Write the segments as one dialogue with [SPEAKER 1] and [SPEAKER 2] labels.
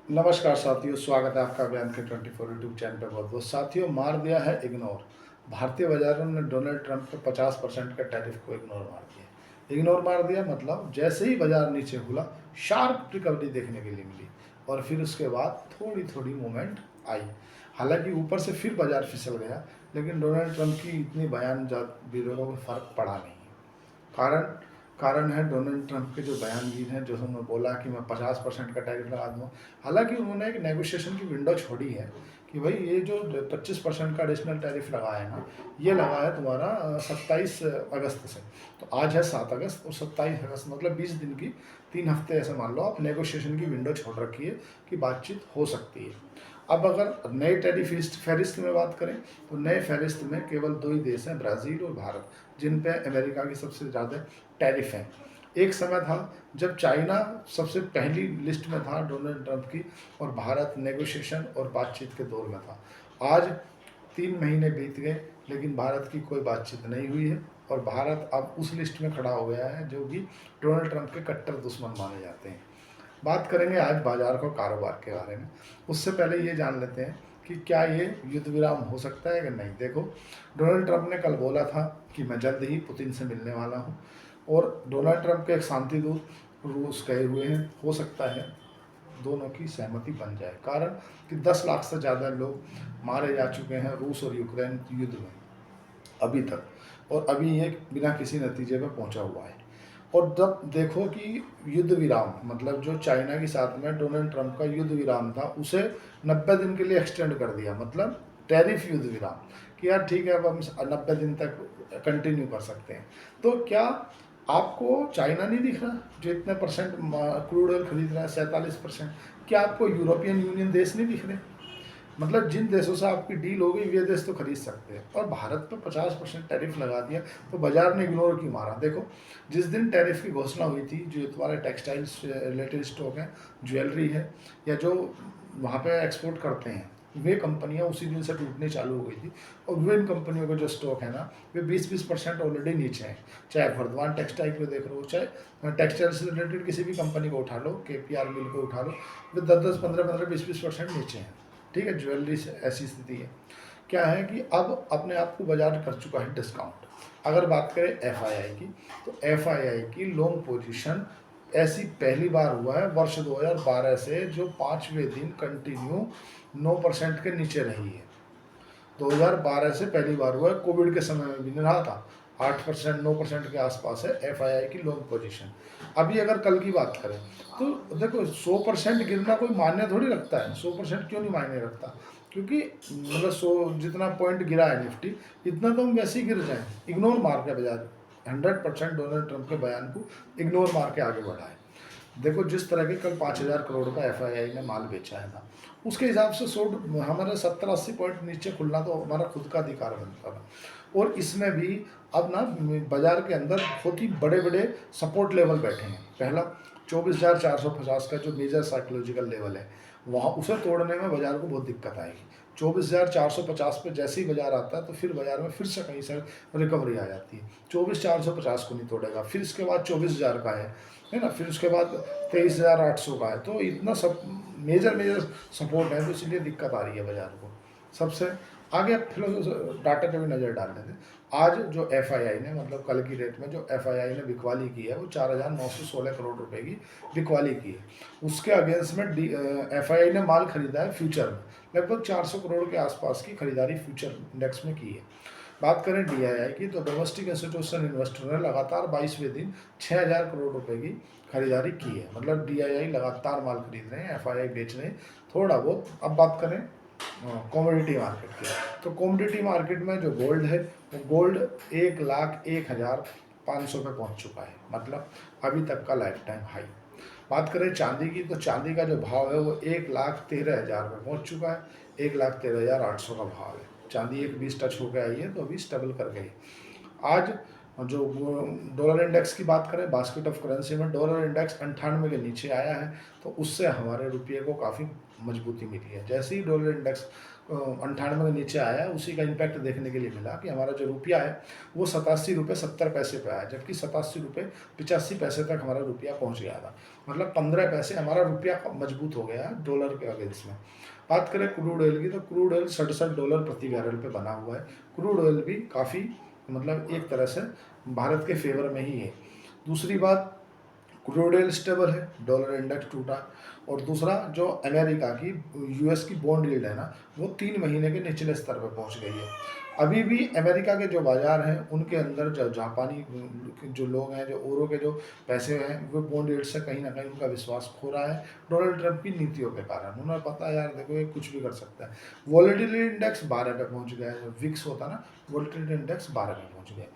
[SPEAKER 1] नमस्कार साथियों, स्वागत है आपका बयान के 24 यूट्यूब चैनल पर। बहुत बहुत साथियों, मार दिया है इग्नोर। भारतीय बाजारों ने डोनाल्ड ट्रंप के 50% का टैरिफ को इग्नोर मार दिया। इग्नोर मार दिया मतलब जैसे ही बाजार नीचे खुला, शार्प रिकवरी देखने के लिए मिली और फिर उसके बाद थोड़ी थोड़ी मूवमेंट आई। हालांकि ऊपर से फिर बाजार फिसल गया, लेकिन डोनाल्ड ट्रंप की इतनी बयान बीरों को फर्क पड़ा नहीं। कारण कारण है डोनाल्ड ट्रंप के जो बयानगीर हैं, जो उन्होंने बोला कि मैं 50% का टैरिफ लगा दूंगा। हालांकि उन्होंने एक नेगोशिएशन की विंडो छोड़ी है कि भाई ये जो 25% का एडिशनल टैरिफ लगा है ना, ये लगा है तुम्हारा 27 अगस्त से। तो आज है 7 अगस्त और 27 अगस्त मतलब 20 दिन की, 3 हफ्ते ऐसे मान लो आप, नेगोशिएशन की विंडो छोड़ रखी है कि बातचीत हो सकती है। अब अगर नए टैरिफ फहरिस्त में बात करें तो नए फहरिस्त में केवल दो ही देश हैं, ब्राज़ील और भारत, जिन पे अमेरिका की सबसे ज़्यादा टैरिफ हैं। एक समय था जब चाइना सबसे पहली लिस्ट में था डोनाल्ड ट्रंप की, और भारत नेगोशिएशन और बातचीत के दौर में था। आज 3 महीने बीत गए, लेकिन भारत की कोई बातचीत नहीं हुई है और भारत अब उस लिस्ट में खड़ा हो गया है जो कि डोनाल्ड ट्रंप के कट्टर दुश्मन माने जाते हैं। बात करेंगे आज बाजार को कारोबार के बारे में। उससे पहले ये जान लेते हैं कि क्या ये युद्ध विराम हो सकता है कि नहीं। देखो, डोनाल्ड ट्रंप ने कल बोला था कि मैं जल्द ही पुतिन से मिलने वाला हूँ, और डोनाल्ड ट्रंप के एक शांति दूत रूस गए हुए हैं। हो सकता है दोनों की सहमति बन जाए, कारण कि 10 लाख से ज़्यादा लोग मारे जा चुके हैं रूस और यूक्रेन युद्ध में अभी तक, और अभी ये बिना किसी नतीजे पर पहुंचा हुआ है। और जब देखो कि युद्ध विराम मतलब जो चाइना के साथ में डोनाल्ड ट्रंप का युद्ध विराम था, उसे 90 दिन के लिए एक्सटेंड कर दिया, मतलब टैरिफ युद्ध विराम, कि यार ठीक है अब हम 90 दिन तक कंटिन्यू कर सकते हैं। तो क्या आपको चाइना नहीं दिख रहा जो इतने परसेंट क्रूड ऑयल खरीद रहा है, 47%? क्या आपको यूरोपियन यूनियन देश नहीं दिख रहे? मतलब जिन देशों से आपकी डील हो गई वे देश तो खरीद सकते हैं, और भारत पर 50% टैरिफ लगा दिया, तो बाजार ने इग्नोर क्यों मारा? देखो, जिस दिन टैरिफ की घोषणा हुई थी, जो तुम्हारे टेक्सटाइल्स रिलेटेड स्टॉक है, ज्वेलरी है, या जो वहाँ पे एक्सपोर्ट करते हैं, वे कंपनियां उसी दिन से टूटनी चालू हो गई थी। और वे इन कंपनियों के जो स्टॉक है ना, वे 20-20% ऑलरेडी नीचे हैं। चाहे वर्धमान टेक्सटाइल को देख लो, चाहे टेक्सटाइल से रिलेटेड किसी भी कंपनी को उठा लो, KPR मिल को उठा लो, वे 10-10, 15-15, 20-20% नीचे हैं। ठीक है, ज्वेलरी से ऐसी स्थिति है। क्या है कि अब अपने आप को बाजार कर चुका है डिस्काउंट। अगर बात करें FII की, तो FII की लॉन्ग पोजीशन ऐसी पहली बार हुआ है वर्ष 2012 से, जो 5वें दिन कंटिन्यू 9% के नीचे रही है। 2012 से पहली बार हुआ है, कोविड के समय में भी नहीं रहा था। 8% 9% के आसपास है FII की लॉन्ग पोजीशन। अभी अगर कल की बात करें तो देखो, 100% गिरना कोई मायने थोड़ी रखता है। 100% क्यों नहीं मायने रखता? क्योंकि मतलब 100 जितना पॉइंट गिरा है निफ्टी, इतना तो हम वैसे ही गिर जाए। इग्नोर मार के बाजार 100% डोनाल्ड ट्रंप के बयान को इग्नोर मार के आगे बढ़ा है। देखो, जिस तरह के कल 5,000 करोड़ का FII ने माल बेचा है ना, उसके हिसाब से 100 हमारे 70-80 पॉइंट नीचे खुलना तो हमारा खुद का अधिकार बनता था। और इसमें भी अब ना बाजार के अंदर बहुत ही बड़े बड़े सपोर्ट लेवल बैठे हैं। पहला 24,450 का जो मेजर साइकोलॉजिकल लेवल है, वहाँ उसे तोड़ने में बाजार को बहुत दिक्कत आएगी। 24,450 पे जैसे ही बाजार आता है तो फिर बाजार में फिर से कहीं से रिकवरी आ जाती है। 24,450 को नहीं तोड़ेगा, फिर इसके बाद 24,000 का है ना, फिर उसके बाद 23,800 का है। तो इतना सब मेजर सपोर्ट है, तो इसलिए दिक्कत आ रही है बाजार को। सबसे आगे फिर डाटा पे भी नज़र डाल लेते हैं। आज जो FII ने, मतलब कल की डेट में जो FII ने बिकवाली की है, वो 4,916 करोड़ रुपए की बिकवाली की है। उसके अगेंस्ट में FII ने माल खरीदा है फ्यूचर में, लगभग 400 करोड़ के आसपास की खरीदारी फ्यूचर इंडेक्स में की है। बात करें DII की, तो डोमेस्टिक इंस्टीट्यूशन इन्वेस्टर ने लगातार 22वें दिन 6,000 करोड़ रुपए की खरीदारी की है। मतलब DII लगातार माल खरीद रहे हैं, FII बेच रहे हैं थोड़ा बहुत। अब बात करें कॉमोडिटी मार्केट की, तो कॉमोडिटी मार्केट में जो गोल्ड है, वो गोल्ड 1,01,500 पे पहुंच चुका है, मतलब अभी तक का लाइफ टाइम हाई। बात करें चांदी की, तो चांदी का जो भाव है वो 1,13,000 पे पहुंच चुका है। 1,13,800 का भाव है। चांदी 1,20 टच होकर आई है, तो अभी स्टेबल कर गई। आज और जो डॉलर इंडेक्स की बात करें, बास्केट ऑफ करेंसी में डॉलर इंडेक्स 98 के नीचे आया है, तो उससे हमारे रुपये को काफ़ी मजबूती मिली है। जैसे ही डॉलर इंडेक्स 98 के नीचे आया, उसी का इम्पैक्ट देखने के लिए मिला कि हमारा जो रुपया है वो 87 रुपये 70 पैसे पे आया, जबकि 87 रुपये 85 पैसे तक हमारा रुपया पहुंच गया था। मतलब 15 पैसे हमारा रुपया मजबूत हो गया डॉलर के अगेंस्ट में। बात करें क्रूड ऑयल की, तो क्रूड ऑयल $67 प्रति बैरल पे बना हुआ है। क्रूड ऑयल भी काफ़ी मतलब एक तरह से भारत के फेवर में ही है। दूसरी बात, क्रूड ऑयल स्टेबल है, डॉलर इंडेक्स टूटा। और दूसरा, जो अमेरिका की यूएस की बॉन्ड यील्ड है ना, वो 3 महीने के निचले स्तर पर पहुंच गई है। अभी भी अमेरिका के जो बाजार हैं उनके अंदर जो जापानी जो लोग हैं, जो ओरो के जो पैसे हैं, वो बॉन्ड यील्ड से कहीं ना कहीं उनका विश्वास खो रहा है डोनाल्ड ट्रंप की नीतियों के कारण। उन्हें पता है यार देखो ये कुछ भी कर सकता है। वॉलेटिलिटी इंडेक्स 12 पे पहुंच गया है, जो विक्स होता है ना, वॉलेटिलिटी इंडेक्स 12 पे पहुंच गया।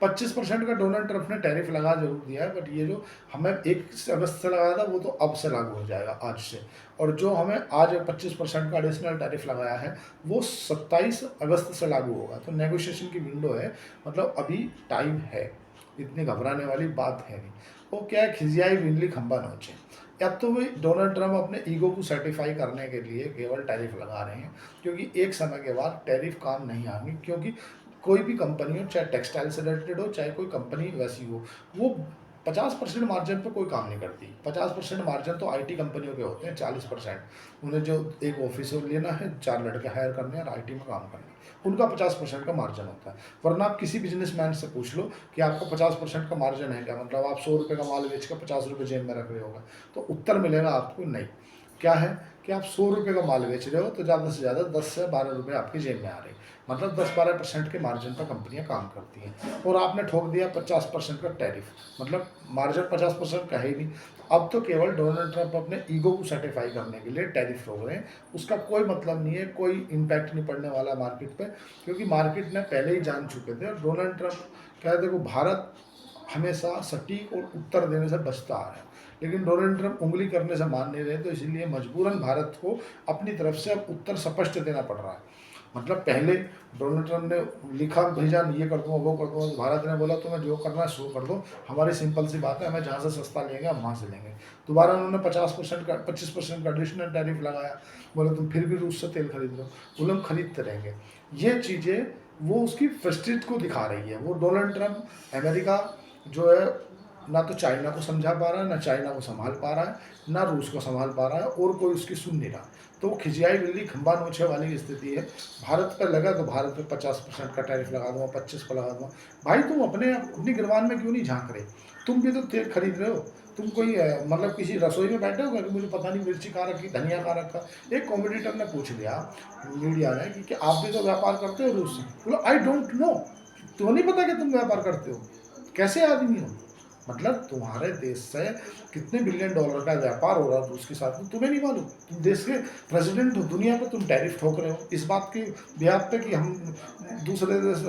[SPEAKER 1] 25% का डोनाल्ड ट्रंप ने टैरिफ लगा जरूर दिया है, बट ये जो हमें 1 अगस्त से लगाया था वो तो अब से लागू हो जाएगा, आज से। और जो हमें आज 25% का एडिशनल टैरिफ लगाया है वो 27 अगस्त से लागू होगा। तो नेगोशिएशन की विंडो है, मतलब अभी टाइम है, इतनी घबराने वाली बात है नहीं। वो क्या है, खिसियाई बिजली खंबा नोचे। अब तो वे डोनाल्ड ट्रंप अपने ईगो को सर्टिफाई करने के लिए केवल टैरिफ लगा रहे हैं, क्योंकि एक समय के बाद टैरिफ काम नहीं आएंगे। क्योंकि कोई भी कंपनी हो, चाहे टेक्सटाइल से रिलेटेड हो, चाहे कोई कंपनी वैसी हो, वो 50% मार्जिन पे कोई काम नहीं करती। 50% मार्जिन तो आईटी कंपनियों के होते हैं। 40% उन्हें जो एक ऑफिस लेना है, 4 लड़के हायर करने हैं और आईटी में काम करना है, उनका 50% का मार्जिन होता है। वरना आप किसी बिजनेसमैन से पूछ लो कि आपका 50% का मार्जिन है क्या, मतलब आप 100 रुपये का माल बेच कर 50 रुपये जेब में रख रहे होगा, तो उत्तर मिलेगा आपको नहीं। क्या है कि आप 100 रुपये का माल बेच रहे हो तो ज़्यादा से ज़्यादा 10 से 12 रुपये आपकी जेब में आ रहे हैं। मतलब 10-12% के मार्जिन पर कंपनियां काम करती हैं। और आपने ठोक दिया 50% का टैरिफ, मतलब मार्जिन 50% का है ही नहीं। अब तो केवल डोनाल्ड ट्रंप अपने ईगो को सर्टिफाई करने के लिए टैरिफ रोक रहे हैं। उसका कोई मतलब नहीं है, कोई इम्पैक्ट नहीं पड़ने वाला मार्केट पे, क्योंकि मार्केट ने पहले ही जान चुके थे। और डोनाल्ड ट्रंप क्या है, देखो भारत हमेशा सटीक और उत्तर देने से बचता आ रहा है, लेकिन डोनाल्ड ट्रंप उंगली करने से मान नहीं रहे, तो इसलिए मजबूरन भारत को अपनी तरफ से अब उत्तर स्पष्ट देना पड़ रहा है। मतलब पहले डोनाल्ड ट्रंप ने लिखा भेजा, ये कर दूँगा वो कर दूँगा, तो भारत ने बोला तुम्हें जो करना है सो कर दो, हमारी सिंपल सी बात है, हमें जहाँ से सस्ता लेंगे हम वहाँ से लेंगे। दोबारा उन्होंने 50% का 25% का एडिशनल टैरिफ लगाया, बोले तुम फिर भी रूस से तेल खरीद लो, वो लोग खरीदते रहेंगे। ये चीज़ें वो उसकी फ्रस्ट्रेट को दिखा रही है। वो डोनाल्ड ट्रंप अमेरिका जो है, ना तो चाइना को समझा पा रहा है, ना चाइना को संभाल पा रहा है, ना रूस को संभाल पा रहा है, और कोई उसकी सुन नहीं रहा। तो वो खिसियाई बिल्ली खंबा नोचे वाली स्थिति है। भारत पर लगा तो भारत पे 50% का टैरिफ लगा दूंगा, 25 को लगा दूंगा। भाई तुम अपनी गिरबान में क्यों नहीं झांक रहे? तुम भी तो तेल खरीद रहे हो। तुम कोई मतलब किसी रसोई में बैठे हो कि मुझे पता नहीं मिर्ची कहाँ रखी, धनिया कहाँ रखा। एक कॉम्पिटिटर ने पूछ लिया मीडिया ने कि आप भी तो व्यापार करते हो रूस से? बोलो आई डोंट नो। तुम्हें नहीं पता कि तुम व्यापार करते हो? कैसे आदमी हो? मतलब तुम्हारे देश से कितने बिलियन डॉलर का व्यापार हो रहा है रूस के साथ में, तुम्हें नहीं मालूम? तुम देश के प्रेसिडेंट हो, दुनिया पे तुम टैरिफ ठोक रहे हो इस बात के बिहाफ पे कि हम दूसरे देश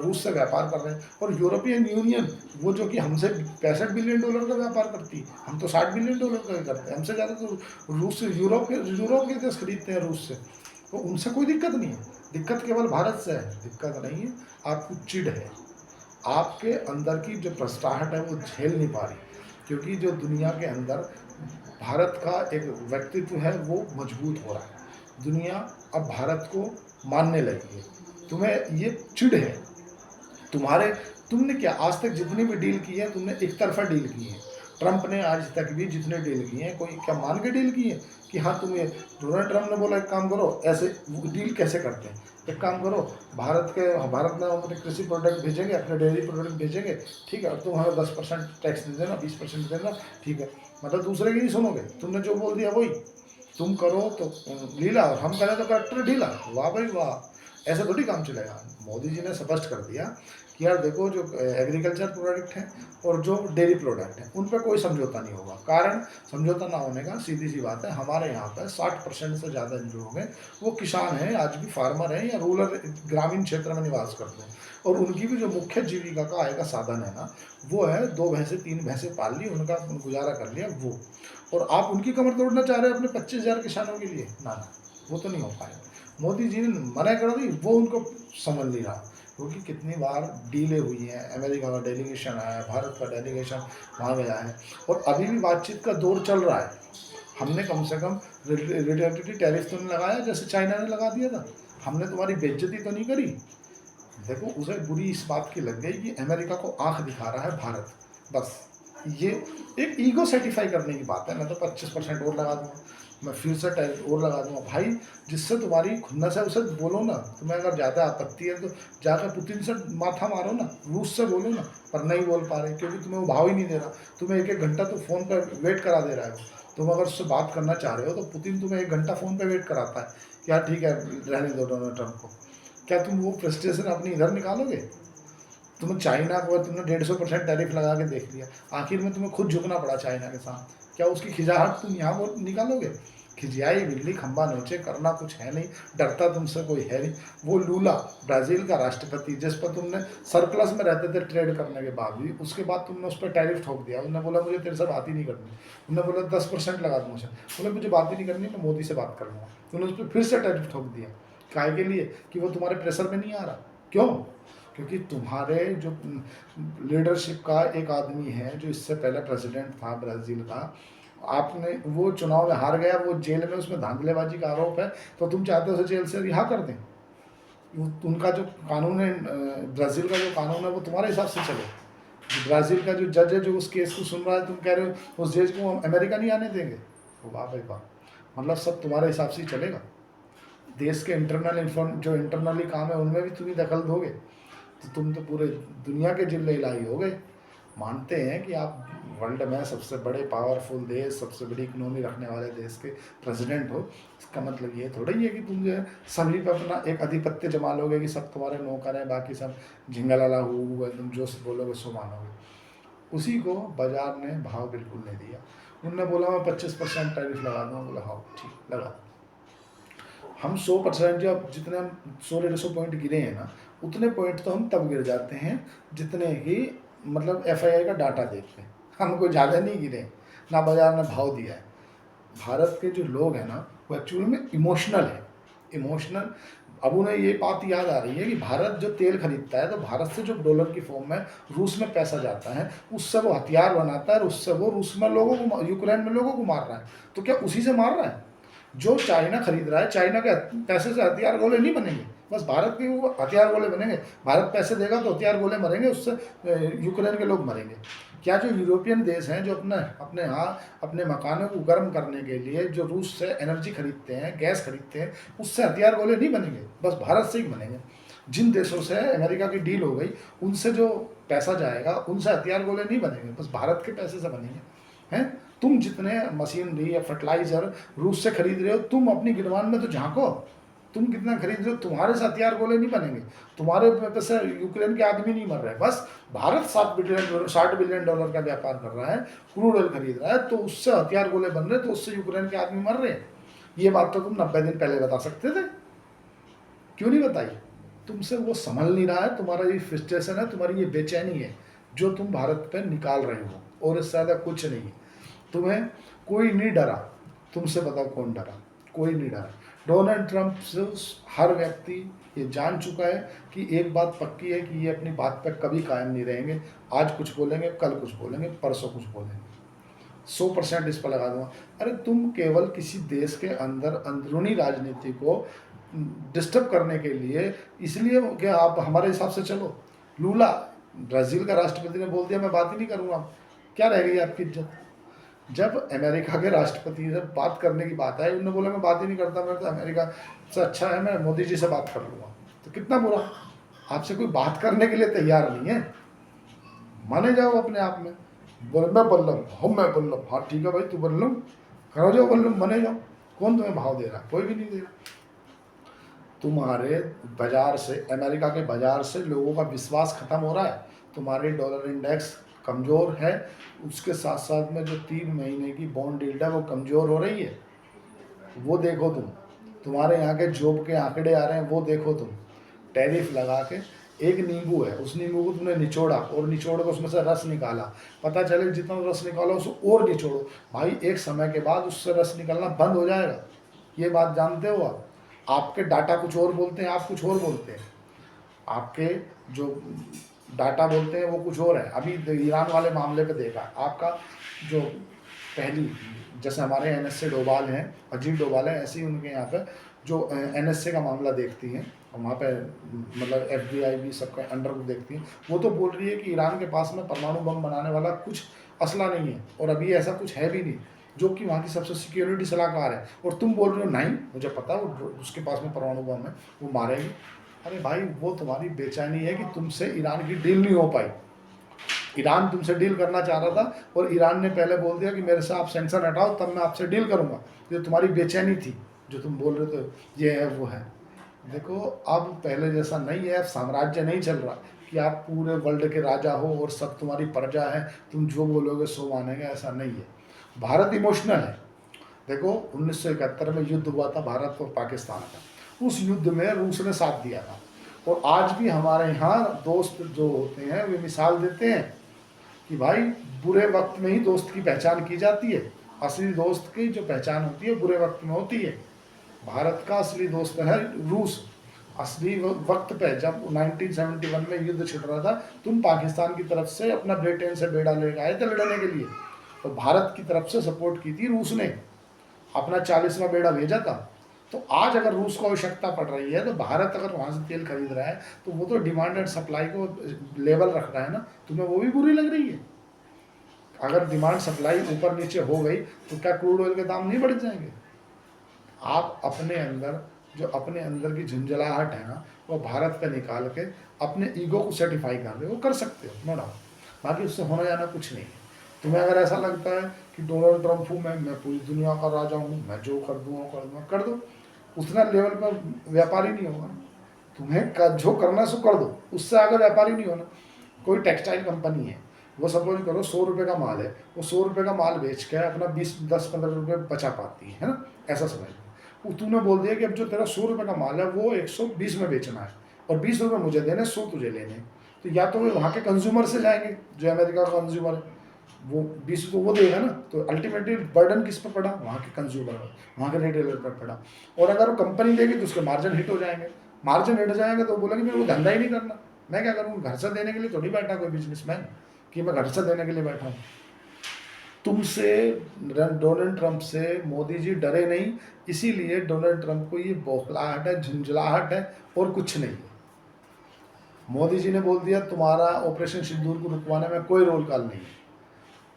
[SPEAKER 1] रूस से व्यापार कर रहे हैं। और यूरोपियन यूनियन, वो जो कि हमसे 65 बिलियन डॉलर का व्यापार करती है, हम तो 60 बिलियन डॉलर का ही करते हैं। हमसे ज़्यादा तो रूस से यूरोप के देश खरीदते हैं रूस से, तो उनसे कोई दिक्कत नहीं है। दिक्कत केवल भारत से है, दिक्कत नहीं है, आपको चिढ़ है। आपके अंदर की जो प्रस्ताहट है वो झेल नहीं पा रही, क्योंकि जो दुनिया के अंदर भारत का एक व्यक्तित्व है वो मजबूत हो रहा है। दुनिया अब भारत को मानने लगी है। तुम्हें ये चिढ़ है। तुमने क्या आज तक जितनी भी डील की है, तुमने एक तरफा डील की है। ट्रंप ने आज तक भी जितने डील किए हैं, कोई क्या मान के डील की है कि हाँ तुम ये, डोनाल्ड ट्रंप ने बोला एक काम करो, ऐसे डील कैसे करते हैं? एक काम करो, भारत में अपने कृषि प्रोडक्ट भेजेंगे, अपने डेयरी प्रोडक्ट भेजेंगे, ठीक है, और तुम हमें 10% टैक्स दे देना, 20% देना, ठीक है। मतलब दूसरे की नहीं सुनोगे, तुमने जो बोल दिया वही तुम करो तो लीला, और हम करें तो करेक्टर ढीला। वाह भाई वाह, ऐसा थोड़ी काम चलेगा। मोदी जी ने स्पष्ट कर दिया कि यार देखो, जो एग्रीकल्चर प्रोडक्ट हैं और जो डेयरी प्रोडक्ट हैं उन पर कोई समझौता नहीं होगा। कारण समझौता ना होने का सीधी सी बात है, हमारे यहाँ पर 60% से ज़्यादा जो लोग हैं वो किसान हैं, आज भी फार्मर हैं, या रूरल ग्रामीण क्षेत्र में निवास करते हैं। और उनकी भी जो मुख्य जीविका का आय का साधन है ना, वो है 2 भैंसे 3 भैंसे पाल ली, उनका गुजारा कर लिया वो। और आप उनकी कमर तोड़ना चाह रहे हैं अपने 25,000 किसानों के लिए? ना ना, वो तो नहीं हो पाएगा। मोदी जी ने मना कर दी, वो उनको समझ नहीं रहा। क्योंकि कितनी बार डीलें हुई हैं, अमेरिका का डेलीगेशन आया है, भारत का डेलीगेशन वहाँ गया है, और अभी भी बातचीत का दौर चल रहा है। हमने कम से कम रिटेलिटरी टैरिफ तो नहीं लगाया जैसे चाइना ने लगा दिया था। हमने तुम्हारी बेइज्जती तो नहीं करी। देखो, उसे बुरी इस बात की लग गई कि अमेरिका को आंख दिखा रहा है भारत। बस ये एक ईगो सेटिफाई करने की बात है। मैं तो 25% और लगा दूंगा, मैं फिर से टैरिफ और लगा दूंगा। भाई, जिससे तुम्हारी खुन्नस है उसे बोलो ना। तुम्हें अगर ज़्यादा आपत्ति है तो जाकर पुतिन से माथा मारो ना, रूस से बोलो ना। पर नहीं बोल पा रहे क्योंकि तुम्हें वो भाव ही नहीं दे रहा। तुम्हें एक एक घंटा तो फ़ोन पर वेट करा दे रहा है वो। तुम अगर उससे बात करना चाह रहे हो तो पुतिन तुम्हें 1 घंटा फ़ोन पर वेट कराता है। क्या ठीक है, रहने दो डोनाल्ड ट्रंप को। क्या तुम वो फ्रस्ट्रेशन अपनी इधर निकालोगे? तुम चाइना को तुमने 150% टैरिफ लगा के देख लिया, आखिर में तुम्हें खुद झुकना पड़ा चाइना के साथ। क्या उसकी खिजाहट तुम यहाँ वो निकालोगे? खिजियाई बिल्ली खंबा नोचे, करना कुछ है नहीं, डरता तुमसे कोई है नहीं। वो लूला, ब्राज़ील का राष्ट्रपति, जिस पर तुमने सरप्लस में रहते थे ट्रेड करने के बाद भी, उसके बाद तुमने उस पर टैरिफ ठोक दिया। उसने बोला मुझे तेरे से बात ही नहीं करनी। उन्होंने बोला 10% लगा दूँ मुझे, बोले मुझे बात ही नहीं करनी, मैं मोदी से बात कर लूँगा। उन्होंने उस पर फिर से टैरिफ ठोक दिया। काय के लिए? कि वो तुम्हारे प्रेशर में नहीं आ रहा। क्यों? क्योंकि तुम्हारे जो लीडरशिप का एक आदमी है जो इससे पहले प्रेसिडेंट था ब्राज़ील का, आपने वो चुनाव में हार गया, वो जेल में, उसमें धांधलेबाजी का आरोप है, तो तुम चाहते हो उसे जेल से रिहा कर दें? उनका जो कानून है, ब्राज़ील का जो कानून है वो तुम्हारे हिसाब से चले। ब्राज़ील का जो जज है जो उस केस को सुन रहा है, तुम कह रहे हो उस जज को हम अमेरिका नहीं आने देंगे। वाह भाई वाह, मतलब सब तुम्हारे हिसाब से ही चलेगा। देश के जो इंटरनली काम है उनमें भी तुम ही दखल दोगे तो तुम तो पूरे दुनिया के जिले इलाही हो गए। मानते हैं कि आप वर्ल्ड में सबसे बड़े पावरफुल देश, सबसे बड़ी इकोनॉमी रखने वाले देश के प्रेसिडेंट हो, इसका मतलब ये थोड़ा ही है कि तुम जो है सभी पर अपना एक आधिपत्य जमा लोगे कि सब तुम्हारे नौकर हैं, बाकी सब झिंगलाला हुआ, तुम जो बोलोगे सो मानोगे। उसी को बाजार ने भाव बिल्कुल नहीं दिया। उनने बोला मैं 25% टैरिफ लगा दूँगा। बोला हाँ ठीक लगा। हम 100%, जब जितने हम 100-150 पॉइंट गिरे हैं ना, उतने पॉइंट तो हम तब गिर जाते हैं जितने ही मतलब FII का डाटा देखते हैं। हम कोई ज़्यादा नहीं गिरे, ना बाजार ने भाव दिया है। भारत के जो लोग हैं ना वो एक्चुअली में इमोशनल है। इमोशनल, अब उन्हें ये बात याद आ रही है कि भारत जो तेल खरीदता है तो भारत से जो डॉलर की फॉर्म में रूस में पैसा जाता है, उससे वो हथियार बनाता है और उससे वो रूस में लोगों को, यूक्रेन में लोगों को मार रहा है। तो क्या उसी से मार रहा है? जो चाइना खरीद रहा है, चाइना के पैसे से हथियार गोले नहीं बनेंगे, बस भारत के वो हथियार गोले बनेंगे। भारत पैसे देगा तो हथियार गोले मरेंगे, उससे यूक्रेन के लोग मरेंगे। क्या जो यूरोपियन देश हैं जो अपने अपने यहाँ अपने मकानों को गर्म करने के लिए जो रूस से एनर्जी खरीदते हैं, गैस खरीदते हैं, उससे हथियार गोले नहीं बनेंगे, बस भारत से ही बनेंगे। जिन देशों से अमेरिका की डील हो गई उनसे जो पैसा जाएगा उनसे हथियार गोले नहीं बनेंगे, बस भारत के पैसे से बनेंगे। हैं, तुम जितने मशीनरी या फर्टिलाइजर रूस से खरीद रहे हो, तुम अपनी गिरबान में तो झांको, तुम कितना खरीद रहे हो, तुम्हारे से हथियार गोले नहीं बनेंगे, तुम्हारे पैसे यूक्रेन के आदमी नहीं मर रहे। बस भारत $60 बिलियन का व्यापार कर रहा है, क्रूड ऑयल खरीद रहा है, तो उससे हथियार गोले बन रहे, तो उससे यूक्रेन के आदमी मर रहे हैं। ये बात तो तुम 90 दिन पहले बता सकते थे, क्यों नहीं बताई? तुमसे वो संभल नहीं रहा है, तुम्हारा ये फ्रस्ट्रेशन है, तुम्हारी ये बेचैनी है जो तुम भारत पर निकाल रहे हो, और इससे ज़्यादा कुछ नहीं है। तुम्हें कोई नहीं डरा, तुमसे बताओ कौन डरा? कोई नहीं डरा। डोनाल्ड ट्रंप से हर व्यक्ति ये जान चुका है कि एक बात पक्की है कि ये अपनी बात पर कभी कायम नहीं रहेंगे। आज कुछ बोलेंगे, कल कुछ बोलेंगे, परसों कुछ बोलेंगे। 100% इस पर लगा दूंगा। अरे तुम केवल किसी देश के अंदर अंदरूनी राजनीति को डिस्टर्ब करने के लिए, इसलिए कि आप हमारे हिसाब से चलो। लूला, ब्राज़ील का राष्ट्रपति ने बोल दिया मैं बात ही नहीं करूँगा, क्या रह गई आपकी इज्जत? जब अमेरिका के राष्ट्रपति से बात करने की बात आई, उन्होंने बोला मैं बात ही नहीं करता, मैं तो अमेरिका से अच्छा है मैं मोदी जी से बात कर लूँगा। तो कितना बुरा, आपसे कोई बात करने के लिए तैयार नहीं है। माने जाओ अपने आप में, बोले मैं बल्लम हम, मैं बल्लम, हाँ ठीक है भाई तू बल्लम, करो जाओ बल्लम, बने जाओ। कौन तुम्हें भाव दे रहा है? कोई भी नहीं दे रहा। तुम्हारे बाजार से, अमेरिका के बाजार से लोगों का विश्वास खत्म हो रहा है, तुम्हारे डॉलर इंडेक्स कमज़ोर है, उसके साथ साथ में जो 3 महीने की बॉन्ड यील्ड है वो कमज़ोर हो रही है। वो देखो तुम्हारे यहाँ के जॉब के आंकड़े आ रहे हैं, वो देखो तुम। टैरिफ लगा के, एक नींबू है, उस नींबू को तुमने निचोड़ा और निचोड़ कर उसमें से रस निकाला, पता चले जितना रस निकाला उसको और निचोड़ो, भाई एक समय के बाद उससे रस निकलना बंद हो जाएगा। ये बात जानते हो आप? आपके डाटा कुछ और बोलते हैं, आप कुछ और बोलते हैं। आपके जो डाटा बोलते हैं वो कुछ और है। अभी ईरान वाले मामले पे देखा आपका, जो पहली, जैसे हमारे एनएसए डोभाल हैं, अजीत डोभाल है, ऐसे ही उनके यहाँ पे जो एनएसए का मामला देखती हैं, वहाँ पे मतलब एफबीआई भी सबके अंडर को देखती है, वो तो बोल रही है कि ईरान के पास में परमाणु बम बनाने वाला कुछ असला नहीं है, और अभी ऐसा कुछ है भी नहीं, जो कि वहाँ की सबसे सिक्योरिटी सलाहकार है। और तुम बोल रहे हो नहीं मुझे पता वो उसके पास में परमाणु बम है, वो मारेगी। अरे भाई, वो तुम्हारी बेचैनी है कि तुमसे ईरान की डील नहीं हो पाई। ईरान तुमसे डील करना चाह रहा था, और ईरान ने पहले बोल दिया कि मेरे से आप सेंक्शन हटाओ तब मैं आपसे डील करूँगा। ये तुम्हारी बेचैनी थी, जो तुम बोल रहे थे ये है वो है। देखो, अब पहले जैसा नहीं है, अब साम्राज्य नहीं चल रहा कि आप पूरे वर्ल्ड के राजा हो और सब तुम्हारी प्रजा है, तुम जो बोलोगे सो मानेंगे, ऐसा नहीं है। भारत इमोशनल है। देखो, 1971 में युद्ध हुआ था भारत और पाकिस्तान का, उस युद्ध में रूस ने साथ दिया था, और आज भी हमारे यहाँ दोस्त जो होते हैं वे मिसाल देते हैं कि भाई बुरे वक्त में ही दोस्त की पहचान की जाती है। असली दोस्त की जो पहचान होती है बुरे वक्त में होती है। भारत का असली दोस्त है रूस। असली वक्त पे जब 1971 में युद्ध छिड़ रहा था, तुम पाकिस्तान की तरफ से अपना ब्रिटेन से बेड़ा लेकर आए थे लड़ने के लिए, और भारत की तरफ से सपोर्ट की थी रूस ने, अपना 40वां बेड़ा भेजा था। तो आज अगर रूस को आवश्यकता पड़ रही है, तो भारत अगर वहाँ से तेल खरीद रहा है, तो वो तो डिमांड एंड सप्लाई को लेवल रख रहा है ना, तुम्हें वो भी बुरी लग रही है? अगर डिमांड सप्लाई ऊपर नीचे हो गई तो क्या क्रूड ऑयल के दाम नहीं बढ़ जाएंगे? आप अपने अंदर जो अपने अंदर की झुंझलाहट है ना, वो भारत पे निकाल के अपने ईगो को सेटिफाई कर रहे हो, वो कर सकते हो, नो डाउट। बाकी उससे होना जाना कुछ नहीं है। तुम्हें अगर ऐसा लगता है कि डोनाल्ड ट्रंप हूँ मैं पूरी दुनिया का राजा हूँ, मैं जो कर दूँगा कर दूँगा, कर दो। उतना लेवल पर व्यापारी नहीं होगा। तुम्हें जो करना सो कर दो, उससे आगे व्यापारी नहीं होना। कोई टेक्सटाइल कंपनी है, वो सपोज करो 100 रुपये का माल है, वो 100 रुपये का माल बेच के अपना 10-15 रुपये बचा पाती है ना, ऐसा समझ लो। तूने बोल दिया कि अब जो तेरा 100 रुपये का माल है वो 120 में बेचना है, और 20 रुपये मुझे देने, 100 तुझे लेने। तो या तो वे वहाँ के कंज्यूमर से जाएंगे, जो अमेरिका का कंज्यूमर है, वो 20 तो वो देगा ना, तो अल्टीमेटली बर्डन किस पर पड़ा? वहाँ के कंज्यूमर पर, वहाँ के रिटेलर पर पड़ा। और अगर वो कंपनी देगी तो उसके मार्जिन हिट हो जाएंगे, मार्जिन हिट जाएंगे तो बोलेंगे मेरे को धंधा ही नहीं करना, मैं क्या करूँ? घर से देने के लिए थोड़ी बैठा कोई बिजनेसमैन कि मैं घर से देने के लिए बैठा हूँ। तुमसे, डोनाल्ड ट्रंप से मोदी जी डरे नहीं, इसीलिए डोनाल्ड ट्रंप को ये बौखलाहट है, झुंझलाहट है, और कुछ नहीं है। मोदी जी ने बोल दिया तुम्हारा ऑपरेशन सिंदूर को रुकवाने में कोई रोल कॉल नहीं है,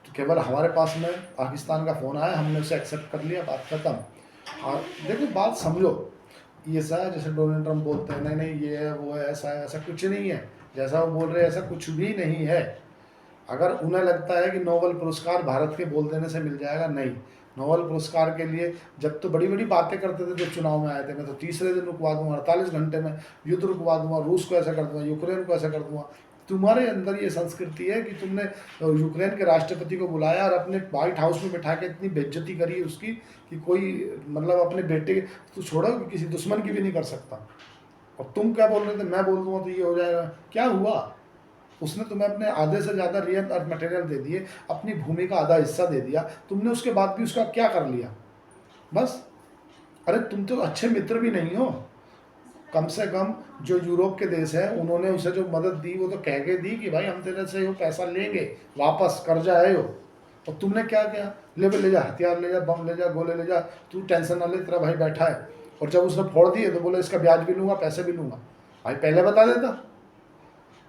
[SPEAKER 1] तो केवल हमारे पास में पाकिस्तान का फ़ोन आया, हमने उसे एक्सेप्ट कर लिया, बात खत्म। और देखो, बात समझो, ये ऐसा है जैसे डोनाल्ड ट्रंप बोलते हैं नहीं नहीं ये है वो है, ऐसा है, ऐसा कुछ नहीं है। जैसा वो बोल रहे हैं ऐसा कुछ भी नहीं है। अगर उन्हें लगता है कि नोबेल पुरस्कार भारत के बोल देने से मिल जाएगा, नहीं। नोबेल पुरस्कार के लिए जब तो बड़ी बड़ी बातें करते थे, जब चुनाव में आए थे, मैं तो तीसरे दिन रुकवा दूंगा, 48 घंटे में युद्ध रुकवा दूंगा, रूस को ऐसा कर दूंगा, यूक्रेन को ऐसा कर दूंगा। तुम्हारे अंदर ये संस्कृति है कि तुमने यूक्रेन के राष्ट्रपति को बुलाया और अपने व्हाइट हाउस में बिठा के इतनी बेइज्जती करी उसकी कि कोई मतलब अपने बेटे तो छोड़ो, किसी दुश्मन की भी नहीं कर सकता। और तुम क्या बोल रहे थे, मैं बोल दूंगा तो ये हो जाएगा? क्या हुआ? उसने तुम्हें अपने आधे से ज़्यादा रियल अर्थ मटेरियल दे दिए, अपनी भूमि का आधा हिस्सा दे दिया, तुमने उसके बाद भी उसका क्या कर लिया? बस। अरे तुम तो अच्छे मित्र भी नहीं हो। कम से कम जो यूरोप के देश हैं उन्होंने उसे जो मदद दी वो तो कह के दी कि भाई हम तेरे से वो पैसा लेंगे वापस, कर्जा है वो। और तुमने क्या किया? ले जा, हथियार ले जा, बम ले जा, गोले ले जा, तू टेंशन ना ले, तेरा भाई बैठा है। और जब उसने फोड़ दिए तो बोले इसका ब्याज भी लूँगा, पैसे भी लूँगा। भाई पहले बता देता।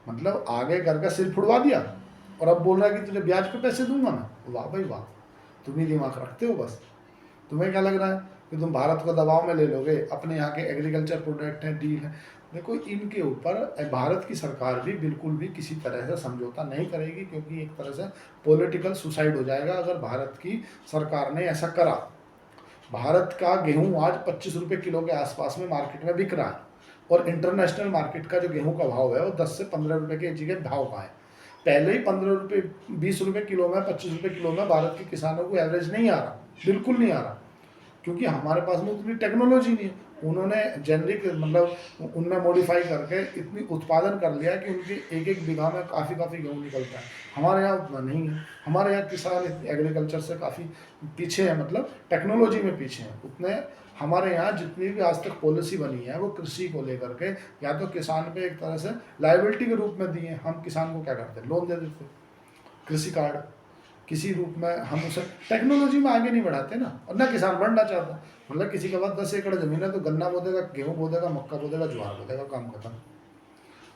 [SPEAKER 1] मतलब आगे घर का सिर फुड़वा दिया, और अब बोल रहा है कि तुझे ब्याज पे पैसे दूंगा ना। वाह भाई वाह, तुम ही दिमाग रखते हो बस। तुम्हें क्या लग रहा है कि तुम भारत को दबाव में ले लोगे? अपने यहाँ के एग्रीकल्चर प्रोडक्ट हैं, डील है, देखो इनके ऊपर भारत की सरकार भी बिल्कुल भी किसी तरह से समझौता नहीं करेगी, क्योंकि एक तरह से पॉलिटिकल सुसाइड हो जाएगा अगर भारत की सरकार ने ऐसा करा। भारत का गेहूँ आज 25 रुपये किलो के आसपास में मार्केट में बिक रहा है, और इंटरनेशनल मार्केट का जो गेहूं का भाव है वो 10 से 15 रुपए के जी के भाव का है। पहले ही 15 रुपये 20 रुपये किलो में, 25 रुपये किलो में भारत के किसानों को एवरेज नहीं आ रहा, बिल्कुल नहीं आ रहा। क्योंकि हमारे पास में उतनी टेक्नोलॉजी नहीं है। उन्होंने जेनरिक मतलब उनमें मॉडिफाई करके इतनी उत्पादन कर लिया कि उनके एक एक बीघा में काफ़ी काफ़ी गेहूँ निकलता है। हमारे यहाँ उतना नहीं है। हमारे यहाँ किसान एग्रीकल्चर से काफ़ी पीछे है, मतलब टेक्नोलॉजी में पीछे हैं उतने। हमारे यहाँ जितनी भी आज तक पॉलिसी बनी है वो कृषि को लेकर के या तो किसान पे एक तरह से लाइबिलिटी के रूप में दी है। हम किसान को क्या करते हैं, लोन दे देते हैं, कृषि कार्ड किसी रूप में हम उसे टेक्नोलॉजी में आगे नहीं बढ़ाते ना, और ना किसान बढ़ना चाहता। मतलब किसी के पास 10 एकड़ जमीन है तो गन्ना बो देगा, गेहूँ बो देगा, मक्का बो देगा, ज्वार बो देगा, काम खत्म।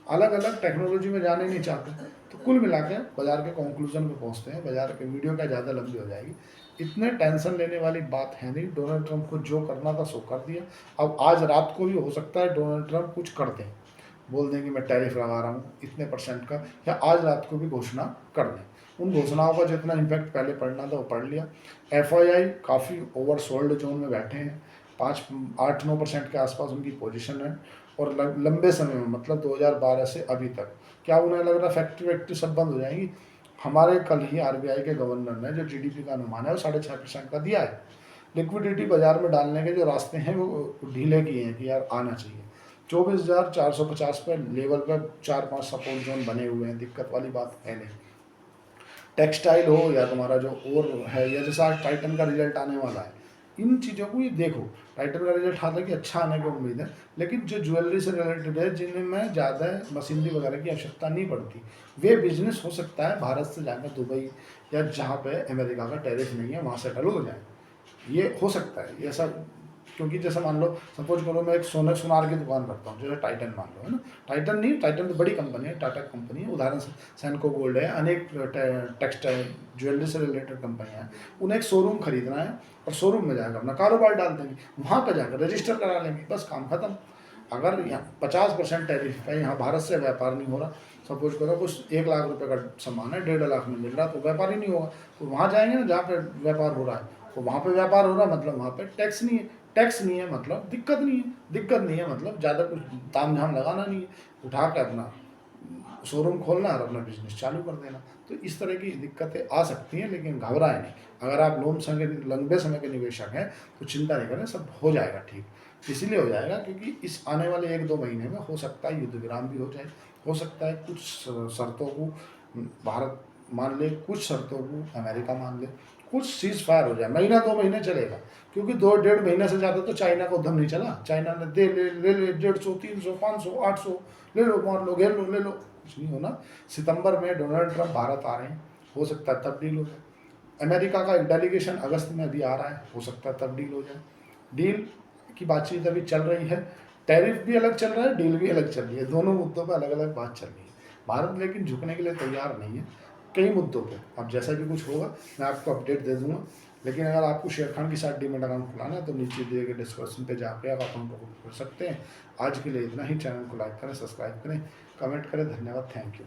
[SPEAKER 1] अलग अलग टेक्नोलॉजी में जाने नहीं चाहते। तो कुल मिला के बाजार के कंक्लूजन पे पहुंचते हैं। बाजार के वीडियो क्या ज़्यादा लंबी हो जाएगी, इतने टेंशन लेने वाली बात है नहीं। डोनाल्ड ट्रंप को जो करना था सो कर दिया। अब आज रात को भी हो सकता है डोनाल्ड ट्रंप कुछ कर दें, बोल दें कि मैं टैरिफ लगा रहा हूँ इतने % का, या आज रात को भी घोषणा कर दें। उन घोषणाओं का जितना इम्पैक्ट पहले पढ़ना था वो पढ़ लिया। FII काफ़ी ओवरसोल्ड जोन में बैठे हैं, 8-9% के आसपास उनकी पोजीशन है। और लंबे समय में मतलब 2012 से अभी तक क्या उन्हें लग रहा फैक्ट्री वैक्ट्री सब बंद हो जाएंगी? हमारे कल ही RBI के गवर्नर ने जो GDP का अनुमान है वो 6.5% का दिया है। लिक्विडिटी बाजार में डालने के जो रास्ते हैं वो ढीले किए हैं कि यार आना चाहिए। 24,450 पे लेवल पर 4-5 सपोर्ट जोन बने हुए हैं, दिक्कत वाली बात है नहीं। टेक्सटाइल हो या तुम्हारा जो और है, या जैसा आज टाइटन का रिजल्ट आने वाला है, इन चीज़ों को ये देखो। टाइटन का रिजल्ट हालांकि अच्छा आने की उम्मीद है, लेकिन जो ज्वेलरी से रिलेटेड है जिनमें ज़्यादा मशीनरी वगैरह की आवश्यकता नहीं पड़ती, वे बिजनेस हो सकता है भारत से जाकर दुबई या जहाँ पे अमेरिका का टैरिफ नहीं है वहाँ सेटल हो जाए। ये हो सकता है ऐसा, क्योंकि जैसे मान लो सपोज करो मैं एक सुनार की दुकान करता हूँ, जैसे टाइटन मान लो, है ना। टाइटन नहीं, टाइटन तो बड़ी कंपनी है, टाटा कंपनी है, उदाहरण से सेनको गोल्ड है, अनेक टेक्सटाइल ज्वेलरी से रिलेटेड कंपनियाँ हैं। उन्हें एक शोरूम खरीदना है और शोरूम में जाकर अपना कारोबार डाल देंगे, वहाँ पर जाकर रजिस्टर करा लेंगे, बस काम खत्म। अगर यहाँ 50% टैरिफ है, यहाँ भारत से व्यापार नहीं हो रहा, सपोज करो कुछ 1 लाख रुपए का सामान है 1.5 लाख में मिल रहा, तो व्यापार ही नहीं होगा। तो वहाँ जाएंगे ना जहाँ पे व्यापार हो रहा है, तो वहाँ पे व्यापार हो रहा मतलब वहाँ पे टैक्स नहीं है, टैक्स नहीं है मतलब दिक्कत नहीं है, दिक्कत नहीं है मतलब ज़्यादा कुछ ताम झाम लगाना नहीं है, उठा के अपना शोरूम खोलना और अपना बिजनेस चालू कर देना। तो इस तरह की दिक्कतें आ सकती हैं, लेकिन घबराएं नहीं। अगर आप लंबे समय के निवेशक हैं तो चिंता नहीं करें, सब हो जाएगा ठीक। इसीलिए हो जाएगा क्योंकि इस आने वाले 1-2 महीने में हो सकता है युद्ध विराम भी हो जाए, हो सकता है कुछ शर्तों को भारत मान ले, कुछ शर्तों को अमेरिका मान ले, कुछ सीज फायर हो जाए, 1-2 महीने चलेगा। क्योंकि 2-1.5 महीने से ज़्यादा तो चाइना का उद्यम नहीं चला। चाइना ने दे ले ले ले 150, 300, 500, 800 ले लो, मार लो, घेर लो, ले लो, कुछ नहीं होना। सितंबर में डोनाल्ड ट्रंप भारत आ रहे हैं, हो सकता है तब डील हो जाए। अमेरिका का एक डेलीगेशन अगस्त में अभी आ रहा है, हो सकता है तब डील हो जाए। डील की बातचीत अभी चल रही है, टैरिफ भी अलग चल रहा है, डील भी अलग चल रही है, दोनों मुद्दों पर अलग अलग बात चल रही है। भारत लेकिन झुकने के लिए तैयार नहीं है कई मुद्दों पे। अब जैसा भी कुछ होगा मैं आपको अपडेट दे दूंगा। लेकिन अगर आपको शेयर खान के साथ डीमेट अकाउंट खुलाना है तो नीचे दिए गए डिस्क्रिप्शन पे जाके आप अकाउंट को खोल सकते हैं। आज के लिए इतना ही। चैनल को लाइक करें, सब्सक्राइब करें, कमेंट करें। धन्यवाद, थैंक यू।